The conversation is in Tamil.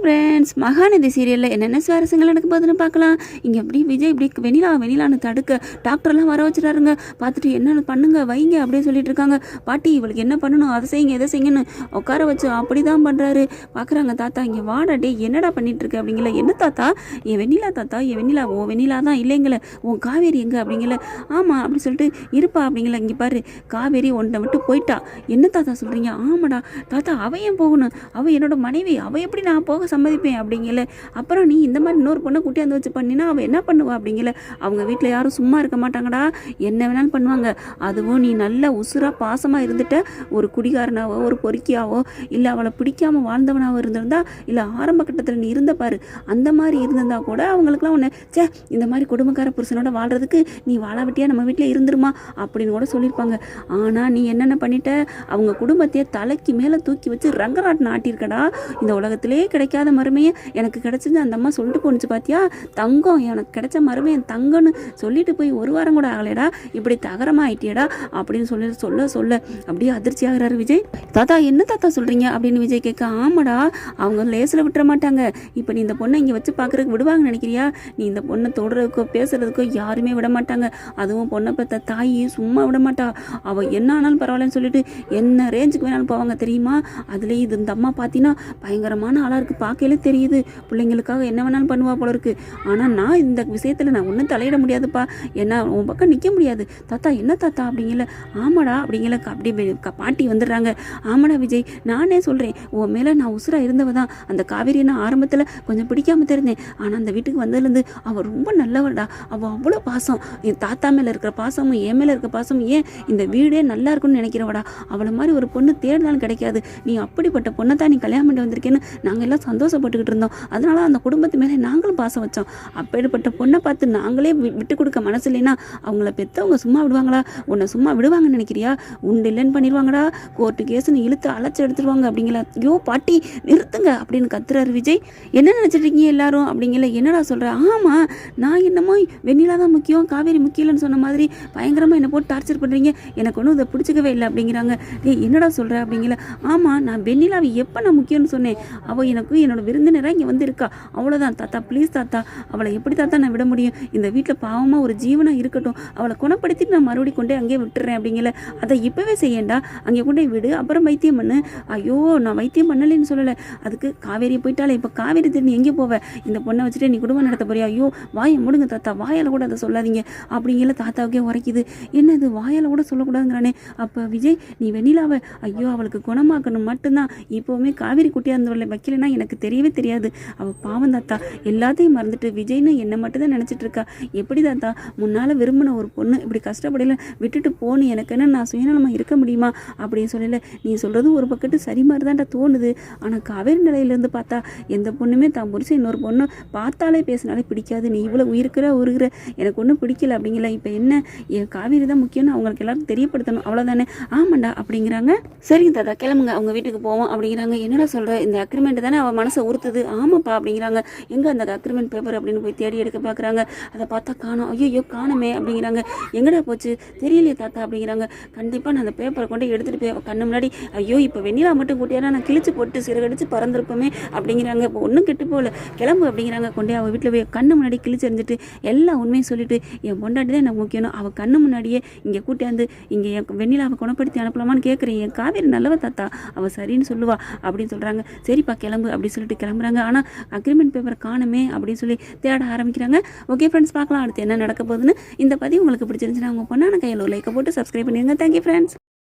ஃப்ரெண்ட்ஸ், மகாநதி சீரியலில் என்னென்ன சுவாரஸ்யங்கள் நடக்க போகுதுன்னு பார்க்கலாம். இங்கே எப்படி விஜய் இப்படி வெண்ணிலான்னு தடுக்க டாக்டர்லாம் வர வச்சுட்டாருங்க. பார்த்துட்டு என்னென்ன பண்ணுங்க வைங்க அப்படியே சொல்லிட்டு இருக்காங்க. பாட்டி இவளுக்கு என்ன பண்ணணும், அதை செய்யுங்க எதை செய்யுங்கன்னு உட்கார வச்சு அப்படி தான் பண்ணுறாரு. பார்க்குறாங்க. தாத்தா இங்கே வாடா டே, என்னடா பண்ணிட்டு இருக்க அப்படிங்கல. என்ன தாத்தா, என் வெண்ணிலா தாத்தா, என் வெண்ணிலா ஓ வெண்ணிலா தான் இல்லைங்கள, உன் காவேரி எங்கே அப்படிங்கல. ஆமாம் அப்படி சொல்லிட்டு இருப்பா அப்படிங்கல. இங்கே பாரு காவேரி ஒன்றை விட்டு போயிட்டா. என்ன தாத்தா சொல்கிறீங்க? ஆமாடா தாத்தா, அவன் ஏன் போகணும், அவள் என்னோட மனைவி, அவள் எப்படி நான் போக சம்மதிப்பேன் அப்படிங்கல. அப்புறம் நீ இந்த மாதிரி இன்னொரு பொண்ணை கூட்டியாந்து வச்சு பண்ணினா அவள் என்ன பண்ணுவா அப்படிங்கல. அவங்க வீட்டில் யாரும் சும்மா இருக்க மாட்டாங்கடா, என்ன வேணாலும் பண்ணுவாங்க. அதுவும் நீ நல்ல உசுராக பாசமாக இருந்துட்ட, ஒரு குடிகாரனாவோ ஒரு பொறுக்கியாவோ இல்லை அவளை பிடிக்காமல் வாழ்ந்தவனாவோ இருந்திருந்தா, இல்லை ஆரம்ப கட்டத்தில் நீ இருந்த பாரு அந்த மாதிரி இருந்திருந்தா கூட அவங்களுக்குலாம் ஒன்று சே இந்த மாதிரி குடும்பக்கார புருஷனோட வாழ்கிறதுக்கு நீ வாழாவட்டியாக நம்ம வீட்டில் இருந்துருமா அப்படின்னு கூட சொல்லியிருப்பாங்க. ஆனால் நீ என்னென்ன பண்ணிட்ட, அவங்க குடும்பத்தையே தலைக்கு மேலே தூக்கி வச்சு ரங்கராட்டினம் ஆட்டியிருக்கடா. இந்த உலகத்திலே கிடைக்காத மருமையை எனக்கு கிடைச்சது அந்த அம்மா சொல்லிட்டு போணுச்சு பார்த்தியா, தங்கம் எனக்கு கிடைச்ச மருமையை தங்கம்னு சொல்லிட்டு போய் ஒரு வாரம் கூட ஆகலைடா, இப்படி தகரமாக ஆயிட்டியடா அப்படின்னு சொல்ல அப்படியே அதிர்ச்சி ஆகிறாரு விஜய். தாத்தா என்ன தாத்தா சொல்கிறீங்க அப்படின்னு விஜய் கேட்க. ஆமாடா அவங்க லேசில் விட்டுற மாட்டாங்க. இப்போ நீ இந்த பொண்ணை இங்கே வச்சு பார்க்குறதுக்கு விடுவாங்கன்னு நினைக்கிறியா? நீ இந்த பொண்ணை தொடுறதுக்கோ பேசுறதுக்கோ யாருமே விட மாட்டாங்க. அதுவும் பொண்ணை பெற்ற தாய் சும்மா விட மாட்டா. அவள் என்ன ஆனாலும் பரவாயில்லன்னு சொல்லிட்டு என்ன ரேஞ்சுக்கு வேணாலும் போவாங்க தெரியுமா. அதுலேயும் இது இந்த அம்மா பார்த்தீங்கன்னா பயங்கரமான ஆளாக இருக்குது, பார்க்கலே தெரியுது, பிள்ளைங்களுக்காக என்ன வேணாலும் பண்ணுவா போல இருக்குது. ஆனால் நான் இந்த விஷயத்தில் நான் ஒன்றும் தலையிட முடியாதுப்பா, ஏன்னா உன் பக்கம் நிற்க முடியாது. தாத்தா என்ன தாத்தா அப்படிங்கல. ஆமாடா அப்படிங்கல. அப்படியே பாட்டி வந்துடுறாங்க. ஆமாடா விஜய், நானே சொல்கிறேன் உன் மேலே நான் உசுராக இருந்தவ தான். அந்த காவேரியை நான் ஆரம்பத்தில் கொஞ்சம் பிடிக்காம தெரிந்தேன், ஆனால் அந்த வீட்டுக்கு வந்ததுலேருந்து அவள் ரொம்ப நல்லவடா. அவள் அவ்வளோ பாசம், என் தாத்தா மேலே இருக்கிற பாசமும் என் மேலே இருக்கிற பாசமும் ஏன் இந்த வீடே நல்லா இருக்குன்னு நினைக்கிறவடா. அவளை மாதிரி ஒரு பொண்ணு தேடினாலும் கிடைக்காது. நீ அப்படிப்பட்ட பொண்ணை தான் நீ கல்யாணம் பண்ணி வந்திருக்கேன்னு நாங்கள் எல்லாம் சந்தோஷப்பட்டுக்கிட்டு இருந்தோம். அதனால அந்த குடும்பத்து மேலே நாங்களும் பாசம் வச்சோம். அப்படிப்பட்ட பொண்ணை பார்த்து நாங்களே விட்டு கொடுக்க மனசு இல்லைன்னா அவங்கள பெற்றவங்க சும்மா விடுவாங்களா? உன்னை சும்மா விடுவாங்கன்னு நினைக்கிறியா? உண்டு இல்லைன்னு பண்ணிடுவாங்கடா, கோர்ட்டு கேஸுன்னு இழுத்து அழைச்சி எடுத்துருவாங்க அப்படிங்களா. ஐயோ பாட்டி நிறுத்துங்க அப்படின்னு கத்துறாரு விஜய். என்ன நினச்சிட்டு இருக்கீங்க எல்லாரும் அப்படிங்கல. என்னடா சொல்கிற? ஆமாம் நான் என்னமோ வெண்ணிலா தான் முக்கியம் காவேரி முக்கியம்னு சொன்ன மாதிரி பயங்கரமாக என்னை போட்டு டார்ச்சர் பண்ணுறீங்க, எனக்கு ஒன்றும் இதை பிடிச்சிக்கவே இல்லை அப்படிங்கிறாங்க. என்னடா சொல்கிற அப்படிங்கல. ஆமாம் நான் வெண்ணிலாவை எப்போ நான் முக்கியம்னு சொன்னேன், அவள் எனக்கு என்னோட விருந்தினராக இங்கே வந்து இருக்கா, அவ்வளோதான் தாத்தா, ப்ளீஸ் தாத்தா, அவளை எப்படி தாத்தா நான் விட முடியும்? இந்த வீட்டில் பாவமாக ஒரு ஜீவனாக இருக்கட்டும், அவளை குணப்படுத்திட்டு நான் மறுபடியும் கொண்டே அங்கேயே விட்டுறேன் அப்படிங்கல. அதை இப்போவே செய்யண்டா, அங்கே கொண்டே விடு, அப்புறம் வைத்தியம் பண்ணு. ஐயோ நான் வைத்தியம் பண்ணலைன்னு சொல்லலை, அதுக்கு காவேரியை போயிட்டாலே இப்போ காவேரி திரும்பி எங்கே போவேன், இந்த பொண்ணை வச்சுட்டு நீ குடும்பம் நடத்த போறியா? ஐயோ வாயை முடுங்க தாத்தா, வாயால் கூட அதை சொல்லாதீங்க அப்படிங்கல. தாத்தாவுக்கே உரைக்குது, என்னது வாயால் கூட சொல்லக்கூடாதுங்கிறானே. அப்போ விஜய் நீ வெண்ணிலாவை ஐயோ அவளுக்கு குணமாக்கணும் மட்டும்தான், இப்போவுமே காவேரி குட்டியாக இருந்தவளை வைக்கலைன்னா எனக்கு தெரியவே தெரியாது. அவள் பாவம் தாத்தா, எல்லாத்தையும் மறந்துட்டு விஜய்னு என்னை மட்டும் தான் நினச்சிட்டு இருக்கா. எப்படி தாத்தா முன்னால் விரும்பின ஒரு பொண்ணு இப்படி கஷ்டப்படல விட்டுட்டு போன்னு எனக்கு என்ன நான் சுயநலமாக இருக்க முடியுமா அப்படின்னு சொல்லல. நீ சொல்கிறது ஒரு பக்கத்து சரி மாதிரி தான்டா தோணுது, ஆனால் காவேரி நிலையிலேருந்து பார்த்தா எந்த பொண்ணுமே தான் புரிச்சு இன்னொரு பொண்ணு பார்த்தாலே பேசினாலே பிடிக்காது. நீ இவ்வளோ உயிருக்கிற எனக்கு ஒன்றும் பிடிக்கல அப்படிங்கல. இப்போ என்ன என் காவேரி தான் முக்கியம்னு அவங்களுக்கு எல்லாரும் தெரியப்படுத்தணும், அவ்வளோதானே? ஆமாண்டா அப்படிங்கிறாங்க. சரிங்க தாத்தா கிளம்புங்க, அவங்க வீட்டுக்கு போவோம் அப்படிங்கிறாங்க. என்னடா சொல்கிற, இந்த அக்ரிமெண்ட் தானே அவள் மனசை உறுத்துது. ஆமாப்பா அப்படிங்கிறாங்க. எங்கே அந்த அக்ரிமெண்ட் பேப்பர் அப்படின்னு போய் தேடி எடுக்க பார்க்குறாங்க. அதை பார்த்தா காணோம். ஐயோ காணுமே அப்படிங்கிறாங்க. எங்கடா போச்சு தெரியலையே தாத்தா அப்படிங்கிறாங்க. கண்டிப்பாக நான் அந்த பேப்பரை கொண்டு எடுத்துகிட்டு போய் கண்ணு முன்னாடி ஐயோ இப்போ வெண்ணிலா மட்டும் கூட்டியானா நான் கிழிச்சு போட்டு சிறகடிச்சு பறந்துருப்போமே அப்படிங்கிறாங்க. இப்போ ஒன்றும் கெட்டு போகல, கிளம்பு அப்படிங்கிறாங்க. கொண்டே அவள் வீட்டில் போய் கண்ணு முன்னாடி கிழிச்சு எறிஞ்சிட்டு எல்லா உண்மையும் சொல்லிட்டு என் பொண்டாட்டி தான் எனக்கு முக்கியம், அவள் கண்ணு முன்னாடியே இங்கே கூட்டியாந்து இங்கே என் வெண்ணிலாவை குணப்படுத்தி அனுப்பலாமான்னு கேட்குறேன். என் காவேரி நல்லவ தாத்தா, அவள் சரின்னு சொல்லுவா அப்படின்னு சொல்கிறாங்க. சரிப்பா கிளம்பு அப்படின்னு சொல்லிட்டு கிளம்புறாங்க. ஆனால் அக்ரிமெண்ட் பேப்பர் காணுமே அப்படின்னு சொல்லி தேட ஆரம்பிக்கிறாங்க. ஓகே ஃப்ரெண்ட்ஸ், பார்க்கலாம் அடுத்து என்ன நடக்க போகுதுன்னு. இந்த பதிவு உங்களுக்கு பிடிச்சிருந்துச்சுன்னா உங்கள் பொண்ணான கையில் ஒரு லைக்கை போட்டு சப்ஸ்கிரைப் பண்ணிடுங்க. Thank you friends.